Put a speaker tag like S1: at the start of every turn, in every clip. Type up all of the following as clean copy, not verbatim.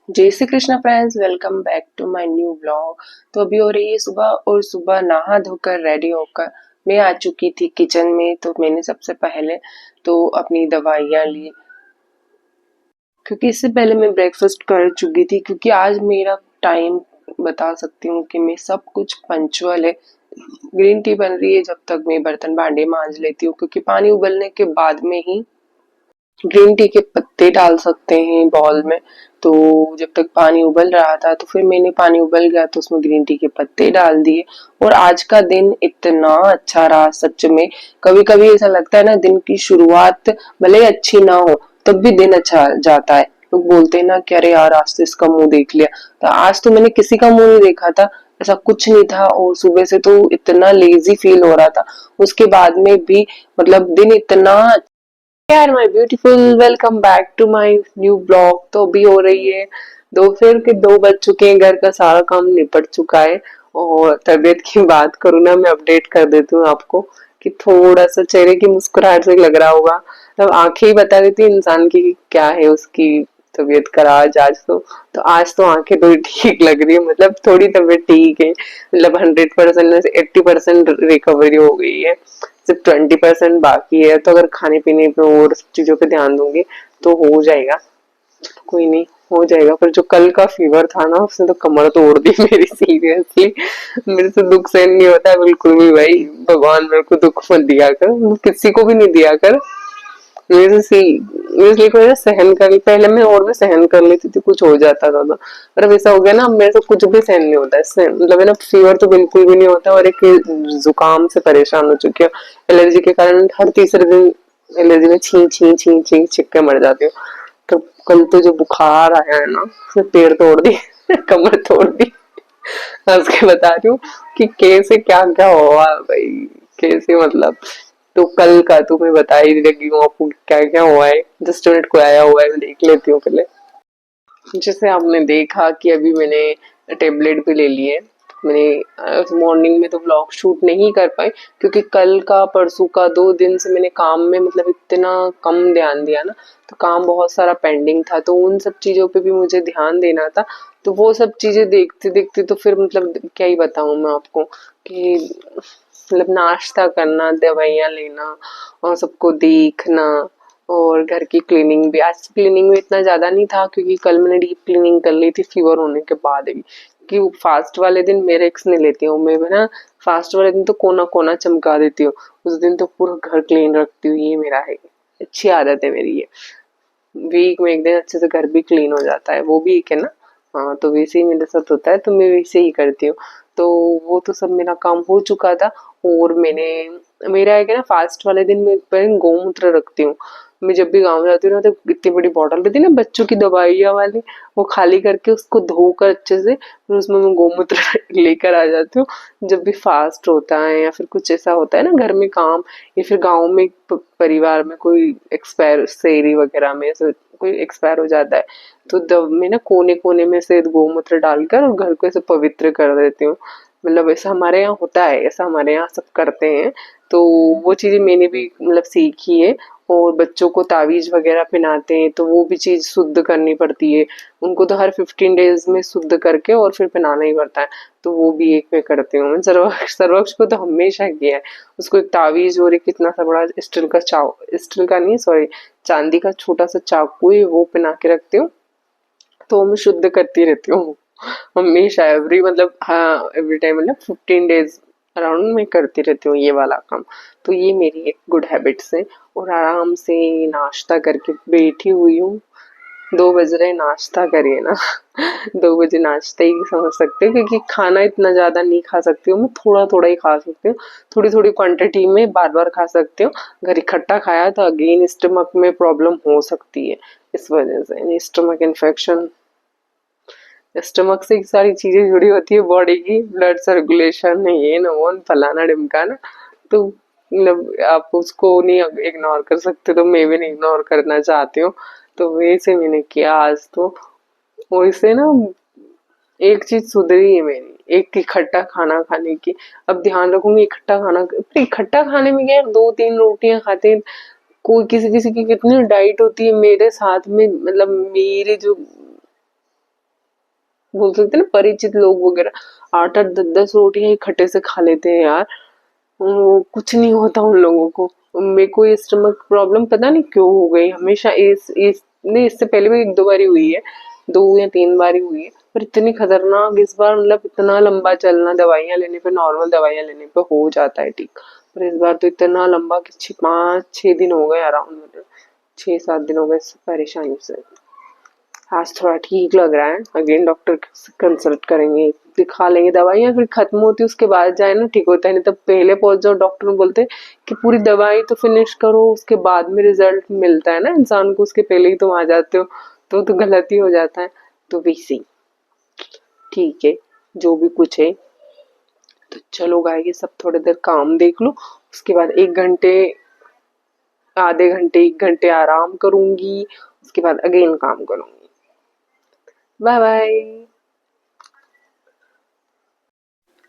S1: जय Shri Krishna friends, welcome back to my new blog. तो अभी हो रही है सुबह और सुबह नहा धोकर रेडी होकर मैं आ चुकी थी किचन में। तो मैंने सबसे पहले तो अपनी दवाइयाँ ली, क्योंकि इससे पहले मैं ब्रेकफास्ट कर चुकी थी। क्योंकि आज मेरा टाइम बता सकती हूँ कि मैं सब कुछ पंचुअल है। ग्रीन टी बन रही है जब तक मैं बर्तन भांडे मांज लेती हूँ, क्योंकि पानी उबलने के बाद में ही ग्रीन टी के पत्ते डाल सकते हैं बाउल में। तो जब तक पानी उबल रहा था तो फिर मैंने पानी उबल गया तो उसमें ग्रीन टी के पत्ते डाल दिए। और आज का दिन इतना अच्छा रहा सच में। कभी कभी ऐसा लगता है ना, दिन की शुरुआत भले ही अच्छी ना हो तब भी दिन अच्छा जाता है। लोग बोलते हैं ना कि अरे यार आज तो इसका मुंह देख लिया। तो आज तो मैंने किसी का मुंह नहीं देखा था, ऐसा कुछ नहीं था। और सुबह से तो इतना लेजी फील हो रहा था, उसके बाद में भी मतलब दिन इतना यार my beautiful, welcome back to my new blog. तो अभी हो रही है दोपहर के 2 बज चुके हैं, घर का सारा काम निपट चुका है। और तबीयत की बात करूँ ना, मैं अपडेट कर देती हूँ आपको कि थोड़ा सा चेहरे की मुस्कुराहट से लग रहा होगा, मतलब आंखें ही बता देती है इंसान की कि क्या है उसकी तबीयत खराब तो आज तो आंखें थोड़ी ठीक लग रही है, मतलब थोड़ी तबीयत ठीक है। मतलब 100% में से 80% रिकवरी हो गई है, सिर्फ 20% बाकी है। तो अगर खाने पीने पे और चीजों पे ध्यान दूंगी तो हो जाएगा। कोई नहीं, हो जाएगा। पर जो कल का फीवर था ना, उसने तो कमर तोड़ दी मेरी सीरियसली। मेरे से दुख सहन नहीं होता है बिल्कुल भी भाई। भगवान मेरे को दुख मत दिया कर, किसी को भी नहीं दिया कर। मेरे से इसलिए कोई ना सहन कर, पहले मैं और भी सहन कर लेती थी, कुछ हो जाता था तो। पर अब ऐसा हो गया ना, अब मेरे से कुछ भी सहन नहीं होता है। मतलब है ना, फीवर तो बिल्कुल भी नहीं होता। और एक जुकाम से परेशान हो चुकी हूँ, एलर्जी के कारण हर तीसरे दिन एलर्जी में छी छी छी छी छिक के मर जाती हूँ। तो कल तो जो बुखार आया है ना, उसने पेड़ तोड़ दी कमर तोड़ दी। हंस के बता रही हूँ कि कैसे क्या क्या हुआ भाई, कैसे मतलब। तो कल का तो मैं बता ही लगी हूँ आपको क्या क्या हुआ है। जस्ट मिनट को आया हुआ है, मैं देख लेती हूँ पहले। जैसे आपने देखा कि अभी मैंने टेबलेट भी ले ली है। मैंने मॉर्निंग में तो व्लॉग शूट नहीं कर पाई, क्योंकि कल का परसों का 2 दिन से मैंने काम में मतलब इतना कम ध्यान दिया ना। तो काम बहुत सारा पेंडिंग था, तो उन सब चीजों पे भी मुझे ध्यान देना था। तो वो सब चीजें देखते देखते तो फिर मतलब क्या ही बताऊं मैं आपको कि मतलब नाश्ता करना, दवाइयाँ लेना और सबको देखना, और घर की क्लीनिंग भी। आज क्लीनिंग में इतना ज्यादा नहीं था, क्योंकि कल मैंने डीप क्लीनिंग कर ली थी फीवर होने के बाद ही। कि फास्ट वाले दिन मैं रिस्क नहीं लेती हूँ, मैं ना फास्ट वाले दिन तो कोना कोना चमका देती हूँ। उस दिन तो पूरा घर क्लीन रखती हूँ, ये मेरा है, अच्छी आदत है मेरी ये। वीक में एक दिन अच्छे से घर भी क्लीन हो जाता है, वो भी एक है ना। हाँ, तो वैसे ही मेरे साथ होता है, तो मैं वैसे ही करती हूँ। तो वो तो सब मेरा काम हो चुका था। और मेरा है कि ना, फास्ट वाले दिन मैं पहले गौमूत्र रखती हूँ। मैं जब भी गाँव जाती हूँ ना, तो इतनी बड़ी बॉटल रहती है ना बच्चों की दवाइयाँ वाली, वो खाली करके उसको धोकर अच्छे से फिर उसमें मैं गौमूत्र लेकर आ जाती हूँ। जब भी फास्ट होता है या फिर कुछ ऐसा होता है ना घर में काम, या फिर गाँव में परिवार में कोई एक्सपायर, शेरी वगैरह में ऐसे कोई एक्सपायर हो जाता है, तो दब में ना कोने कोने में से गौमूत्र डालकर और घर को ऐसे पवित्र कर देती हूँ। मतलब ऐसा हमारे यहाँ होता है, ऐसा हमारे यहाँ सब करते हैं। तो वो चीजें मैंने भी मतलब सीखी है। और बच्चों को तावीज वगैरह पहनाते हैं, तो वो भी चीज शुद्ध करनी पड़ती है। उनको तो हर 15 डेज में शुद्ध करके और फिर पहनाना ही पड़ता है। तो वो भी एक मैं करती हूँ। मैंने सर्वक्ष सर्वक्ष को तो हमेशा किया है। उसको एक तावीज और एक कितना सा बड़ा स्टील का स्टील का नहीं, सॉरी, चांदी का छोटा सा चाकू है, वो पहना के रखती हूँ। तो मैं शुद्ध करती रहती हूँ हमेशा, एवरी मतलब हाँ एवरी टाइम, मतलब 15 डेज अराउंड मैं करती रहती हूँ ये वाला काम। तो ये मेरी एक गुड हैबिट्स है। और आराम से नाश्ता करके बैठी हुई हूँ। 2 बज रहे, नाश्ता करिए ना 2 बजे नाश्ता ही समझ सकते हो, क्योंकि खाना इतना ज्यादा नहीं खा सकती हूँ मैं, थोड़ा थोड़ा ही खा सकती हूँ। थोड़ी थोड़ी क्वांटिटी में बार बार खा सकती हूँ। अगर इकट्ठा खाया तो अगेन स्टमक में प्रॉब्लम हो सकती है। इस वजह से स्टमक इन्फेक्शन, स्टमक से सारी चीजें जुड़ी होती है बॉडी की, ब्लड सर्कुलेशन, ये ना वो फलाना ढिमकाना। तो मतलब आप उसको नहीं इग्नोर कर सकते, तो मैं भी नहीं इग्नोर करना चाहती हूँ। तो वैसे मैंने किया आज तो। वैसे ना एक चीज सुधरी है मेरी, एक इकट्ठा खाना खाने की। अब ध्यान रखूंगी इकट्ठा खाना। इकट्ठा खाने में क्या है, 2-3 रोटियां खाते हैं। कोई किसी किसी की कितनी डाइट होती है, मेरे साथ में मतलब मेरे जो बोल सकते हैं ना परिचित लोग वगैरह 8-8 10-10 रोटियां इकट्ठे से खा लेते हैं यार। कुछ नहीं होता उन लोगों को। मेरे को ये स्टमक प्रॉब्लम पता नहीं क्यों हो गई हमेशा। इस नहीं, इससे पहले भी 1-2 बारी हुई है, 2 या 3 बारी हुई है, पर इतनी खतरनाक इस बार, मतलब इतना लंबा चलना, दवाइयां लेने पे, नॉर्मल दवाइयां लेने पे हो जाता है ठीक, पर इस बार तो इतना लंबा कि 5-6 दिन हो गए अराउंड, मतलब 6-7 दिन हो गए इस परेशानी से। आज थोड़ा ठीक लग रहा है, अगेन डॉक्टर से कंसल्ट करेंगे, दिखा लेंगे। दवाइयाँ फिर खत्म होती है उसके बाद जाए ना ठीक होता है, नहीं तो पहले पहुंच जाओ डॉक्टर बोलते कि पूरी दवाई तो फिनिश करो उसके बाद में रिजल्ट मिलता है ना इंसान को, उसके पहले ही तुम आ जाते हो तो गलत ही हो जाता है। तो वैसे ठीक है, जो भी कुछ है। तो चलो गाइस, सब थोड़ी देर काम देख लो, उसके बाद 1 घंटे, आधे घंटे, 1 घंटे आराम करूंगी, उसके बाद अगेन काम करूंगी। Bye bye.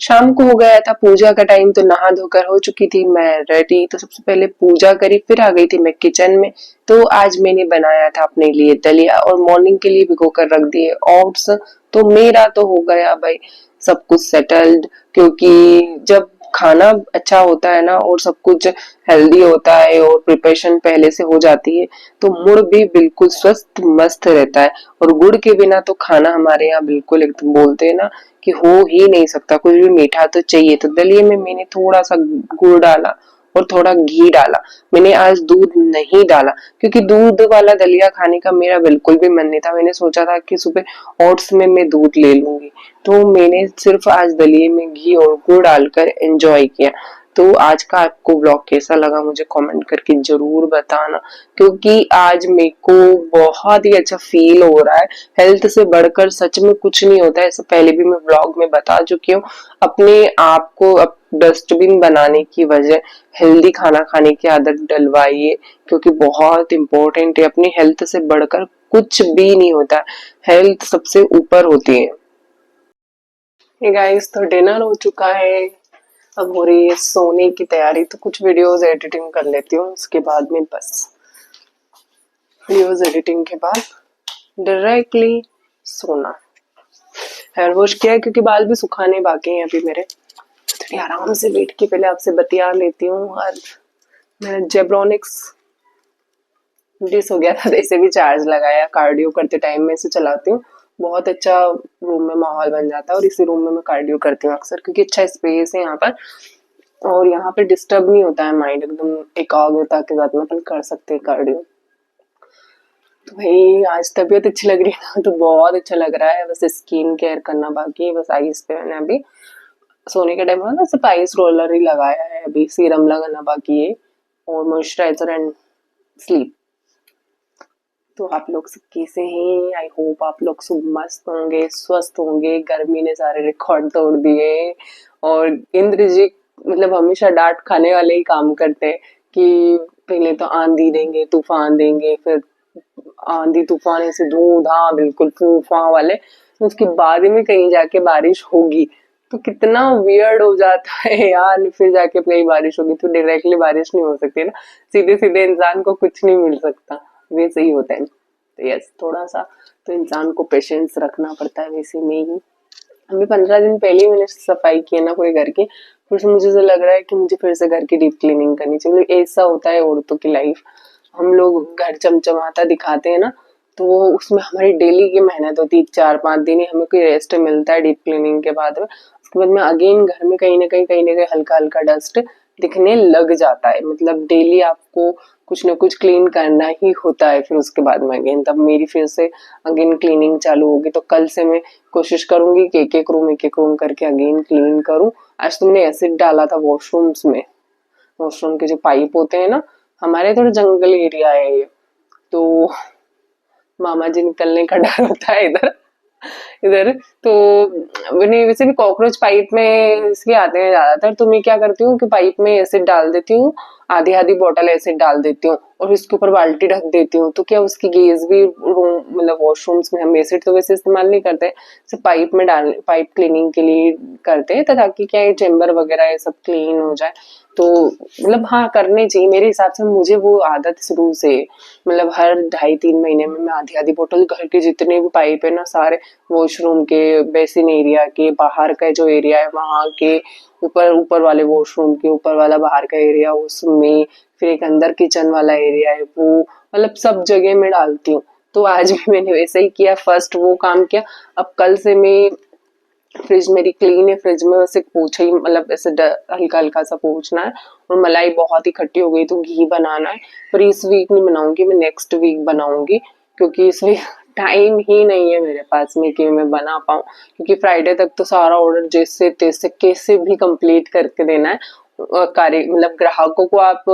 S1: शाम को हो गया था पूजा का टाइम, तो नहा धोकर हो चुकी थी मैं रेडी, तो सबसे पहले पूजा करी, फिर आ गई थी मैं किचन में। तो आज मैंने बनाया था अपने लिए दलिया, और मॉर्निंग के लिए भिगो कर रख दिए ओट्स। तो मेरा तो हो गया भाई सब कुछ सेटल्ड, क्योंकि जब खाना अच्छा होता है ना और सब कुछ हेल्दी होता है और प्रिपरेशन पहले से हो जाती है, तो मूड भी बिल्कुल स्वस्थ मस्त रहता है। और गुड़ के बिना तो खाना हमारे यहाँ बिल्कुल एकदम बोलते हैं ना कि हो ही नहीं सकता, कुछ भी मीठा तो चाहिए। तो दलिए में मैंने थोड़ा सा गुड़ डाला और थोड़ा घी डाला। मैंने आज दूध नहीं डाला, क्योंकि दूध वाला दलिया खाने का मेरा बिल्कुल भी मन नहीं था। मैंने सोचा था कि सुबह ओट्स में मैं दूध ले लूंगी, तो मैंने सिर्फ आज दलिए में घी और गुड़ डालकर एंजॉय किया। तो आज का आपको ब्लॉग कैसा लगा मुझे कमेंट करके जरूर बताना, क्योंकि आज मेरे को बहुत ही अच्छा फील हो रहा है। हेल्थ से बढ़कर सच में कुछ नहीं होता है, इससे पहले भी मैं ब्लॉग में बता चुकी हूँ। अपने आप को डस्टबिन बनाने की वजह हेल्दी खाना खाने की आदत डलवाइए, क्योंकि बहुत इंपॉर्टेंट है। अपनी हेल्थ से बढ़कर कुछ भी नहीं होता, हेल्थ सबसे ऊपर होती है। हे गाइस, तो डिनर हो चुका है, अब हो रही है सोने की तैयारी। तो कुछ वीडियोस एडिटिंग कर लेती हूँ, उसके बाद में बस वीडियोस एडिटिंग के बाद डायरेक्टली सोना। हेयर वॉश किया है क्योंकि बाल भी सुखाने बाकी हैं अभी मेरे। थोड़ी आराम से बैठ के पहले आपसे बतिया लेती हूँ। और मेरा जेब्रॉनिक्स डिस हो गया था, तो इसे भी चार्ज लगाया। कार्डियो करते टाइम में इसे चलाती हूँ, बहुत अच्छा रूम में माहौल बन जाता है। और इसी रूम में मैं कार्डियो करती हूँ अक्सर, क्योंकि अच्छा स्पेस है यहाँ पर, और यहाँ पे डिस्टर्ब नहीं होता है माइंड, एकदम एकाग्रता के साथ में अपन कर सकते हैं कार्डियो। तो भाई आज तबीयत अच्छी लग रही है ना, तो बहुत अच्छा लग रहा है। बस स्किन केयर करना बाकी है, बस आईज पे मैंने अभी सोने के टाइम ना सिर्फ आइस रोलर ही लगाया है, अभी सीरम लगाना बाकी है, और मॉइस्चराइजर एंड स्लीप। तो आप लोग सब कैसे हैं? आई होप आप लोग सब मस्त होंगे, स्वस्थ होंगे। गर्मी ने सारे रिकॉर्ड तोड़ दिए, और इंद्र जी मतलब हमेशा डांट खाने वाले ही काम करते हैं कि पहले तो आंधी देंगे, तूफान देंगे, फिर आंधी तूफान ऐसे धूम धाम बिल्कुल तूफान वाले, तो उसके बाद में कहीं जाके बारिश होगी। तो कितना वियर्ड हो जाता है यार, फिर जाके कहीं बारिश होगी तो डायरेक्टली बारिश नहीं हो सकती ना, सीधे सीधे इंसान को कुछ नहीं मिल सकता, वैसे ही होता है। तो यस, थोड़ा सा तो इंसान को पेशेंस रखना पड़ता है। वैसे में ही अभी 15 दिन पहले ही मैंने सफाई की है ना पूरे घर की, फिर से मुझे ऐसा लग रहा है कि मुझे फिर से घर की डीप क्लीनिंग करनी चाहिए। मतलब ऐसा होता है औरतों की लाइफ, हम लोग घर चमचमाता दिखाते हैं ना, तो वो उसमें हमारी डेली की मेहनत होती है। 4-5 दिन ही हमें कोई रेस्ट मिलता है डीप क्लीनिंग के बाद में, उसके बाद में अगेन घर में कहीं ना कहीं हल्का हल्का डस्ट दिखने लग जाता है। मतलब डेली आपको कुछ ना कुछ क्लीन करना ही होता है। फिर उसके बाद में अगेन तब मेरी फिर से अगेन क्लीनिंग चालू होगी। तो कल से मैं कोशिश करूंगी कि एक एक रूम करके अगेन क्लीन करूं। आज तुमने एसिड डाला था वॉशरूम्स में, वॉशरूम के जो पाइप होते हैं ना, हमारे थोड़ा जंगल एरिया है ये, तो मामा जी निकलने का डर होता है इधर इधर। तो वैसे भी कॉकरोच पाइप में इसलिए आते हैं ज्यादातर। तो मैं क्या करती हूँ कि पाइप में एसिड डाल देती हूँ, आधी आधी बोतल एसिड डाल देती हूँ, और इसके ऊपर बाल्टी ढक देती हूँ, तो क्या उसकी गेज भी रूम मतलब वॉशरूम्स में, हम एसिड तो वैसे इस्तेमाल नहीं करते, सिर्फ पाइप में डाल, पाइप क्लीनिंग के लिए करते हैं, ताकि क्या है चेम्बर वगैरह ये सब क्लीन हो जाए। तो मतलब हाँ करने चाहिए मेरे हिसाब से, मुझे वो आदत शुरू से, मतलब हर 2.5-3 महीने में मैं आधी आधी बोतल, घर के जितने भी पाइप है ना सारे, वॉशरूम के, बेसिन एरिया के, बाहर का जो एरिया है वहां के, ऊपर ऊपर वाले वॉशरूम के ऊपर वाला बाहर का एरिया उसमें, फिर एक अंदर किचन वाला एरिया है वो, मतलब सब जगह मैं डालती हूँ। तो आज भी मैंने वैसे ही किया, फर्स्ट वो काम किया। अब कल से मैं, फ्रिज मेरी क्लीन है, फ्रिज में बस एक पोछा ही, मतलब ऐसे हल्का हल्का सा पोछना है, और मलाई बहुत ही खट्टी हो गई तो घी बनाना है, पर इस वीक नहीं बनाऊंगी, मैं नेक्स्ट वीक बनाऊंगी, क्योंकि इस वीक टाइम ही नहीं है मेरे पास में कि मैं बना पाऊँ, क्योंकि फ्राइडे तक तो सारा ऑर्डर जैसे तैसे कैसे भी कंप्लीट करके देना है। कार्य मतलब ग्राहकों को आप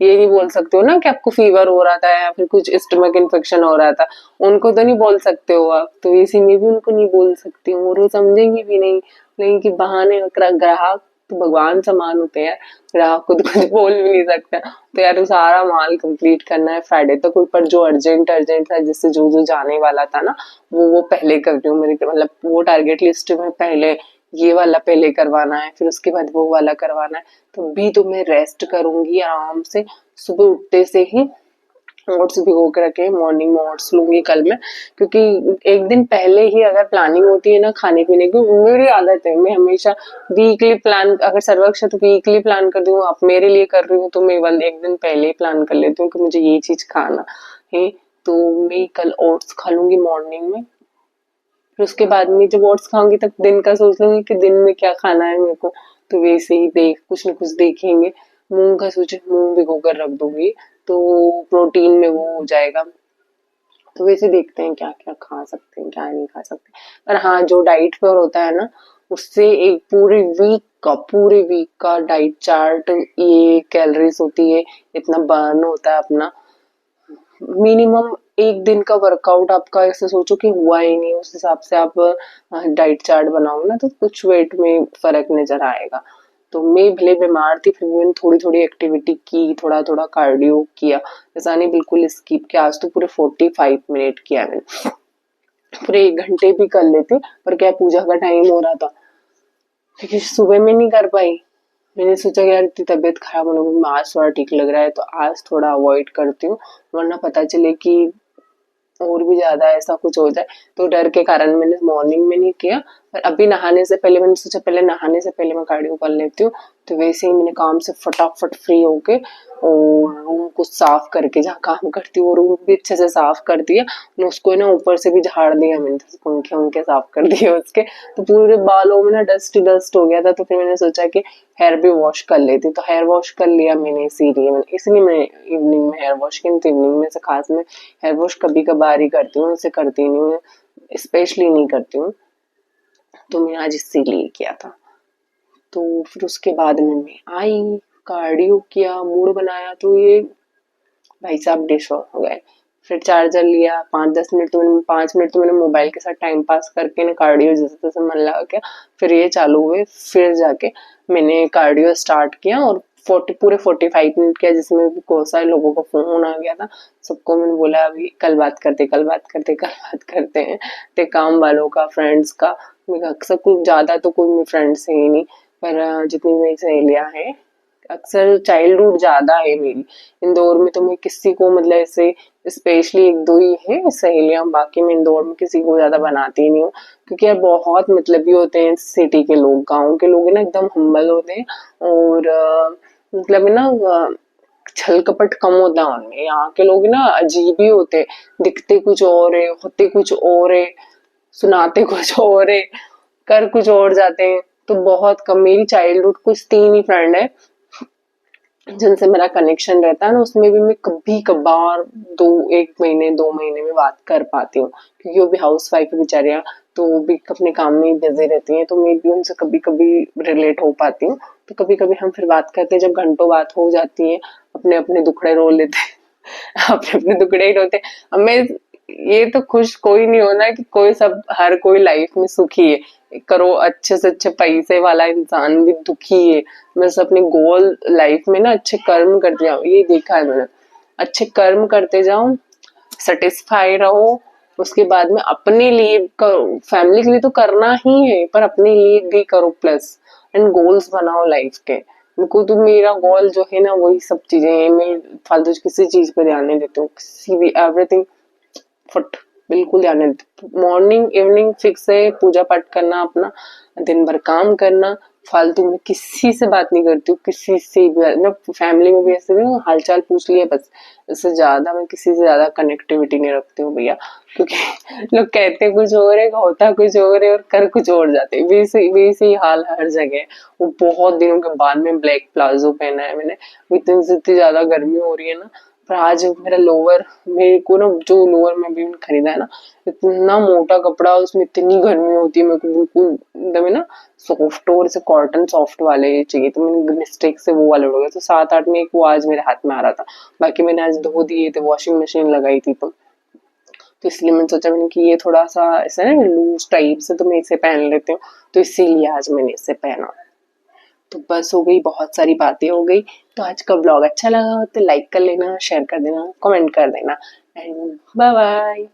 S1: ये नहीं बोल सकते हो ना कि आपको फीवर हो रहा था या फिर कुछ स्टमक इन्फेक्शन हो रहा था, उनको तो नहीं बोल सकते हो आप, तो इसी में भी उनको नहीं बोल सकती हूँ, और वो समझेंगे भी नहीं। लेकिन कि बहाने, ग्राहक तो भगवान समान होते हैं, ग्राहक को तो कुछ बोल भी नहीं सकता। तो यार सारा माल कंप्लीट करना है फ्राइडे तक, ऊपर जो अर्जेंट अर्जेंट था, जिससे जो जो जाने वाला था ना, वो पहले कर रही हूँ, मेरी मतलब वो टारगेट लिस्ट में पहले ये वाला पहले करवाना है, फिर उसके बाद वो वाला करवाना है। तो भी तो मैं रेस्ट करूंगी आराम से, सुबह उठते से ही ओट्स भिगो के रखे, मॉर्निंग में ओट्स लूंगी कल मैं, क्योंकि एक दिन पहले ही अगर प्लानिंग होती है ना खाने पीने की, मेरी आदत है मैं हमेशा वीकली प्लान, अगर सर्वक्ष तो वीकली प्लान कर दूँ, आप मेरे लिए कर रही हूँ तो मैं एक दिन पहले ही प्लान कर लेती हूँ कि मुझे ये चीज खाना है। तो मैं कल ओट्स खा लूंगी मॉर्निंग में, फिर उसके बाद में जब ओट्स खाऊंगी तब दिन का सोच लूंगी कि दिन में क्या खाना है मेरे को, तो वैसे ही कुछ न कुछ देखेंगे। मूंग का सोचे मूंग भिगो कर रख दूंगी, तो प्रोटीन में वो हो जाएगा। तो वैसे देखते हैं क्या क्या खा सकते हैं, क्या नहीं खा सकते। पर हाँ जो डाइट पर होता है ना, उससे एक पूरे वीक का डाइट चार्ट, ये कैलोरीज होती है, इतना बर्न होता है अपना, मिनिमम एक दिन का वर्कआउट आपका ऐसे सोचो कि हुआ ही नहीं, उस हिसाब से आप डाइट चार्ट बनाओ ना, तो कुछ वेट में फर्क नजर आएगा। तो मैं भले बीमार थी, फिर भी मैंने थोड़ी थोड़ी एक्टिविटी की, थोड़ा थोड़ा कार्डियो किया, ऐसा नहीं बिल्कुल स्किप किया। आज तो पूरे 45 मिनट किया मैंने, पूरे 1 घंटे भी कर लेते, पर क्या पूजा का टाइम हो रहा था, क्योंकि सुबह में नहीं कर पाई। मैंने सोचा कि यार इतनी तबीयत खराब होने में आज थोड़ा ठीक लग रहा है, तो आज थोड़ा अवॉइड करती हूँ, वरना पता चले कि और भी ज्यादा ऐसा कुछ हो जाए। तो डर के कारण मैंने मॉर्निंग में नहीं किया, पर अभी नहाने से पहले मैंने सोचा पहले नहाने से पहले मैं कार्डियो कर लेती हूँ। तो वैसे ही मैंने काम से फटाफट फ्री होके और रूम को साफ करके, जहाँ काम करती हूँ वो रूम भी अच्छे से साफ कर दिया, और उसको ना ऊपर से भी झाड़ दिया मैंने, तो पंखे उनके साफ कर दिए उसके, तो पूरे बालों में ना डस्ट डस्ट हो गया था। तो फिर मैंने सोचा कि हेयर भी वॉश कर लेती, तो हेयर वॉश कर लिया मैंने, इसलिए मैं इवनिंग में हेयर वॉश की, तो इवनिंग में से खास में हेयर वॉश कभी कभार ही करती हूँ, उसे करती नहीं हूँ, स्पेशली नहीं करती हूँ। तो मैं आज इसीलिए किया था। तो फिर उसके बाद में मैं आई, कार्डियो किया, मूड बनाया, तो ये भाई साहब डिश ऑन हो गए। फिर चार्जर लिया, 5 मिनट तो मैंने मोबाइल के साथ टाइम पास करके ना कार्डियो जैसे तैसे मन लगा के, फिर ये चालू हुए, फिर जाके मैंने कार्डियो स्टार्ट किया, और पूरे 45 मिनट किया, जिसमें बहुत सारे लोगों का फोन आ गया था। सबको मैंने बोला अभी कल बात करते, कल बात करते, कल बात करते हैं, ते काम वालों का, फ्रेंड्स का। मैं अक्सर कुछ ज्यादा तो कोई मेरे फ्रेंड्स है ही नहीं, पर जितनी मेरी सहेलियां हैं, अक्सर चाइल्डहुड ज्यादा है मेरी। इंदौर में तो मैं किसी को मतलब ऐसे स्पेशली एक दो ही है सहेलियां, बाकी मैं इंदौर में किसी को ज्यादा बनाती ही नहीं हूँ, क्योंकि यार बहुत मतलबी होते हैं सिटी के लोग, गाँव के लोग है ना एकदम हम्बल होते हैं, और मतलब है ना छल कपट कम होता है उनमें। यहाँ के लोग ना अजीब ही होते हैं, दिखते कुछ और है, होते कुछ और है, सुनाते कुछ और है, कर कुछ और जाते हैं। तो बहुत कम, मेरी चाइल्डहुड कुछ 3 ही फ्रेंड है जिनसे मेरा कनेक्शन रहता है ना, उसमें भी मैं कभी कभार 1 महीने 2 महीने में बात कर पाती हूँ, क्योंकि वो भी हाउस वाइफ है बेचारियां, तो वो भी अपने काम में बिजी रहती हैं, तो मैं भी उनसे कभी कभी रिलेट हो पाती हूँ। तो कभी कभी हम फिर बात करते हैं, जब घंटों बात हो जाती है, अपने अपने दुखड़े रो लेते हैं अपने अपने दुखड़े ही रोते हैं। अब मैं ये तो खुश कोई नहीं होना कि कोई, सब हर कोई लाइफ में सुखी है, करो अच्छे से अच्छे पैसे वाला इंसान भी दुखी है, बस अपने गोल लाइफ में ना अच्छे कर्म कर दिया, ये देखा है मैंने। अच्छे कर्म करते जाओ, सेटिस्फाई रहो। उसके बाद में अपने लिए करो, फैमिली के लिए तो करना ही है पर अपने लिए भी करो प्लस, एंड गोल्स बनाओ लाइफ के। मेरे तो मेरा गोल जो है ना वही सब चीजें हैं, मैं फालतू किसी चीज पे ध्यान नहीं देती हूँ, किसी भी एवरीथिंग फुट बिल्कुल ध्यान नहीं देती। मॉर्निंग इवनिंग फिक्स है, पूजा पाठ करना, अपना दिन भर काम करना, फालतू में किसी से बात नहीं करती हूँ, किसी से भी। मैं फैमिली में भी ऐसे भी हूँ, हालचाल पूछ लिया बस, इससे ज्यादा मैं किसी से ज्यादा कनेक्टिविटी नहीं रखती हूँ भैया, क्योंकि लोग कहते कुछ और है, होता कुछ और है और कर कुछ और जाते। वैसे वैसे ही हाल हर जगह है। वो बहुत दिनों के बाद में ब्लैक प्लाजो पहना है मैंने, इतनी से इतनी ज्यादा गर्मी हो रही है ना। पर आज मेरा लोअर, मेरे को ना जो लोअर में भी खरीदा है ना, इतना मोटा कपड़ा, उसमें इतनी गर्मी होती है, मेरे को बिल्कुल एकदम है ना सॉफ्ट, और इसे कॉटन सॉफ्ट वाले चाहिए, तो मैंने मिस्टेक से वो वाले उड़ गए, तो 7-8 में एक वो आज मेरे हाथ में आ रहा था। बाकी मैंने आज धो दिए थे, वॉशिंग मशीन लगाई थी, तो इसलिए मैंने सोचा मैंने कि ये थोड़ा सा ऐसा है लूज टाइप से, तो मैं इसे पहन लेती हूँ, तो इसीलिए आज मैंने इसे पहना। तो बस हो गई, बहुत सारी बातें हो गई। तो आज का ब्लॉग अच्छा लगा हो तो लाइक कर लेना, शेयर कर देना, कमेंट कर देना, एंड बाय बाय।